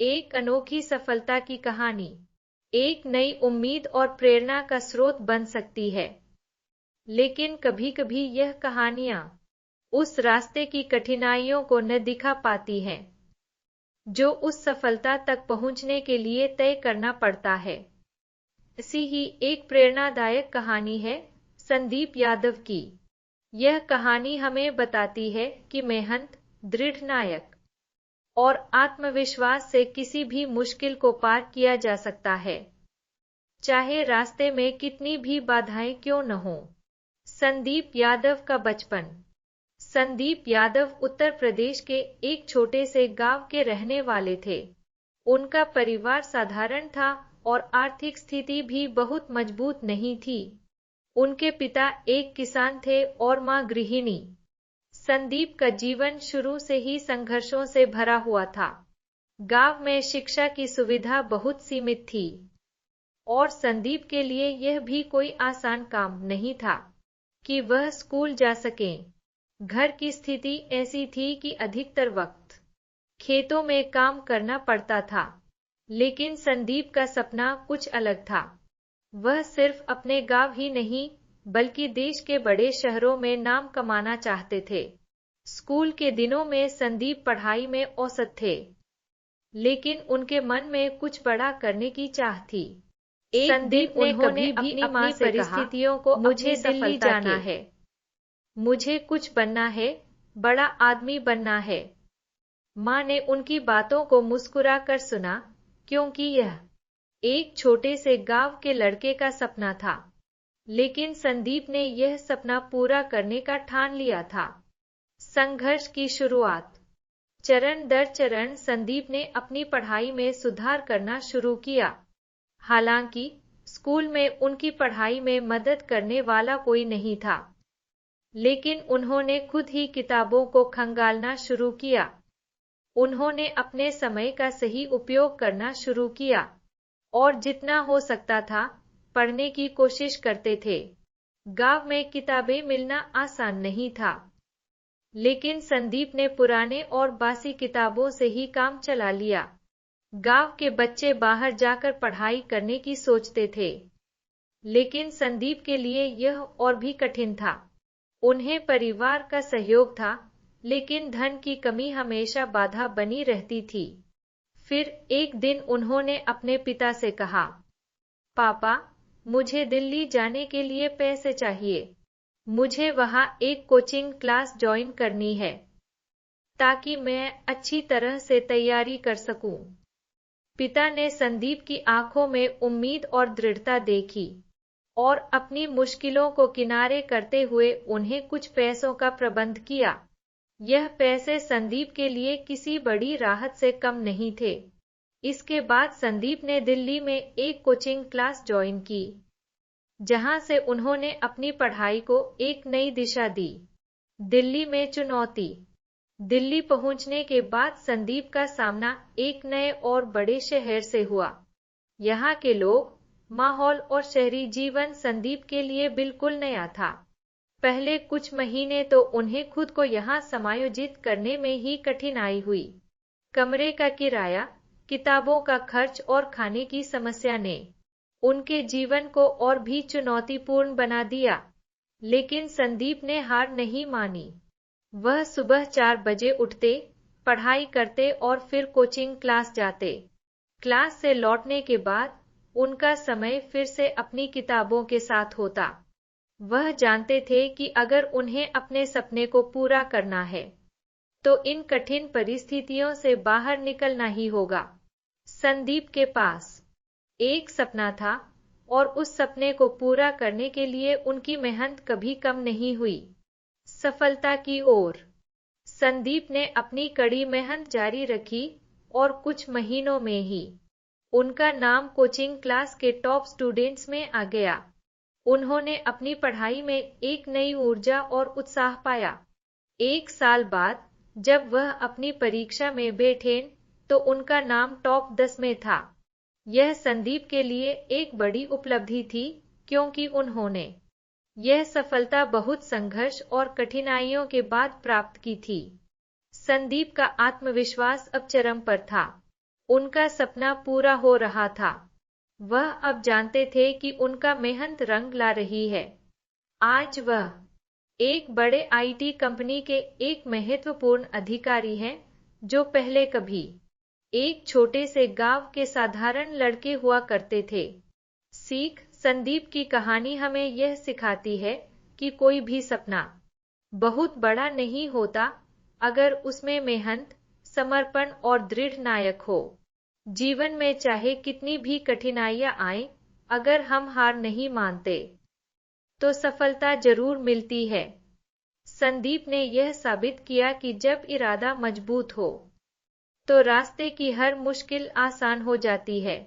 एक अनोखी सफलता की कहानी एक नई उम्मीद और प्रेरणा का स्रोत बन सकती है। लेकिन कभी-कभी यह कहानियां उस रास्ते की कठिनाइयों को न दिखा पाती हैं, जो उस सफलता तक पहुंचने के लिए तय करना पड़ता है। ऐसी ही एक प्रेरणादायक कहानी है संदीप यादव की। यह कहानी हमें बताती है कि मेहनत, दृढ़ नायक और आत्मविश्वास से किसी भी मुश्किल को पार किया जा सकता है, चाहे रास्ते में कितनी भी बाधाएं क्यों न हो। संदीप यादव का बचपन। संदीप यादव उत्तर प्रदेश के एक छोटे से गांव के रहने वाले थे। उनका परिवार साधारण था और आर्थिक स्थिति भी बहुत मजबूत नहीं थी। उनके पिता एक किसान थे और मां गृहिणी। संदीप का जीवन शुरू से ही संघर्षों से भरा हुआ था। गांव में शिक्षा की सुविधा बहुत सीमित थी और संदीप के लिए यह भी कोई आसान काम नहीं था कि वह स्कूल जा सके। घर की स्थिति ऐसी थी कि अधिकतर वक्त खेतों में काम करना पड़ता था। लेकिन संदीप का सपना कुछ अलग था। वह सिर्फ अपने गांव ही नहीं, बल्कि देश के बड़े शहरों में नाम कमाना चाहते थे। स्कूल के दिनों में संदीप पढ़ाई में औसत थे, लेकिन उनके मन में कुछ बड़ा करने की चाह थी। एक दिन उन्होंने अपनी मां से परिस्थितियों को मुझे दिल्ली जाना है, मुझे कुछ बनना है, बड़ा आदमी बनना है। मां ने उनकी बातों को मुस्कुराकर सुना, क्योंकि यह एक छोटे से गांव के लड़के का सपना था। लेकिन संदीप ने यह सपना पूरा करने का ठान लिया था। संघर्ष की शुरुआत। चरण दर चरण संदीप ने अपनी पढ़ाई में सुधार करना शुरू किया। हालांकि स्कूल में उनकी पढ़ाई में मदद करने वाला कोई नहीं था, लेकिन उन्होंने खुद ही किताबों को खंगालना शुरू किया। उन्होंने अपने समय का सही उपयोग करना शुरू किया और जितना हो सकता था पढ़ने की कोशिश करते थे। गांव में किताबें मिलना आसान नहीं था, लेकिन संदीप ने पुराने और बासी किताबों से ही काम चला लिया। गांव के बच्चे बाहर जाकर पढ़ाई करने की सोचते थे, लेकिन संदीप के लिए यह और भी कठिन था। उन्हें परिवार का सहयोग था, लेकिन धन की कमी हमेशा बाधा बनी रहती थी। फिर एक दिन उन्होंने अपने पिता से कहा, पापा, मुझे दिल्ली जाने के लिए पैसे चाहिए। मुझे वहां एक कोचिंग क्लास ज्वाइन करनी है, ताकि मैं अच्छी तरह से तैयारी कर सकूं। पिता ने संदीप की आंखों में उम्मीद और दृढ़ता देखी और अपनी मुश्किलों को किनारे करते हुए उन्हें कुछ पैसों का प्रबंध किया। यह पैसे संदीप के लिए किसी बड़ी राहत से कम नहीं थे। इसके बाद संदीप ने दिल्ली में एक कोचिंग क्लास ज्वाइन की, जहां से उन्होंने अपनी पढ़ाई को एक नई दिशा दी। दिल्ली में चुनौती। दिल्ली पहुंचने के बाद संदीप का सामना एक नए और बड़े शहर से हुआ। यहाँ के लोग, माहौल और शहरी जीवन संदीप के लिए बिल्कुल नया था। पहले कुछ महीने तो उन्हें खुद को यहाँ समायोजित करने में ही कठिनाई हुई। कमरे का किराया, किताबों का खर्च और खाने की समस्या ने उनके जीवन को और भी चुनौतीपूर्ण बना दिया। लेकिन संदीप ने हार नहीं मानी। वह सुबह 4 बजे उठते, पढ़ाई करते और फिर कोचिंग क्लास जाते। क्लास से लौटने के बाद उनका समय फिर से अपनी किताबों के साथ होता। वह जानते थे कि अगर उन्हें अपने सपने को पूरा करना है, तो इन कठिन परिस्थितियों से बाहर निकलना ही होगा। संदीप के पास एक सपना था और उस सपने को पूरा करने के लिए उनकी मेहनत कभी कम नहीं हुई। सफलता की ओर। संदीप ने अपनी कड़ी मेहनत जारी रखी और कुछ महीनों में ही उनका नाम कोचिंग क्लास के टॉप स्टूडेंट्स में आ गया। उन्होंने अपनी पढ़ाई में एक नई ऊर्जा और उत्साह पाया। एक साल बाद जब वह अपनी परीक्षा में बैठे, तो उनका नाम टॉप 10 में था। यह संदीप के लिए एक बड़ी उपलब्धि थी, क्योंकि उन्होंने यह सफलता बहुत संघर्ष और कठिनाइयों के बाद प्राप्त की थी। संदीप का आत्मविश्वास अब चरम पर था। उनका सपना पूरा हो रहा था। वह अब जानते थे कि उनका मेहनत रंग ला रही है। आज वह एक बड़े आईटी कंपनी के एक महत्वपूर्ण अधिकारी हैं, जो पहले कभी एक छोटे से गांव के साधारण लड़के हुआ करते थे। सीख: संदीप की कहानी हमें यह सिखाती है कि कोई भी सपना बहुत बड़ा नहीं होता अगर उसमें मेहनत, समर्पण और दृढ़ नायक हो। जीवन में चाहे कितनी भी कठिनाइयां आए, अगर हम हार नहीं मानते तो सफलता जरूर मिलती है। संदीप ने यह साबित किया कि जब इरादा मजबूत हो तो रास्ते की हर मुश्किल आसान हो जाती है।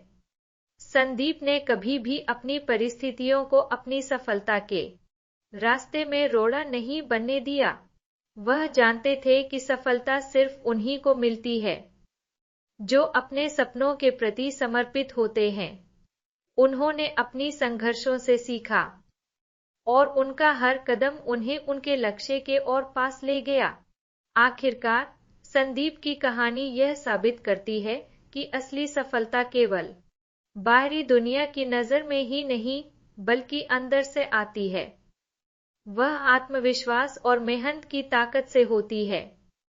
संदीप ने कभी भी अपनी परिस्थितियों को अपनी सफलता के रास्ते में रोड़ा नहीं बनने दिया। वह जानते थे कि सफलता सिर्फ उन्हीं को मिलती है जो अपने सपनों के प्रति समर्पित होते हैं। उन्होंने अपनी संघर्षों से सीखा और उनका हर कदम उन्हें उनके लक्ष्य के और पास ले गया। आखिरकार, संदीप की कहानी यह साबित करती है कि असली सफलता केवल बाहरी दुनिया की नजर में ही नहीं, बल्कि अंदर से आती है। वह आत्मविश्वास और मेहनत की ताकत से होती है।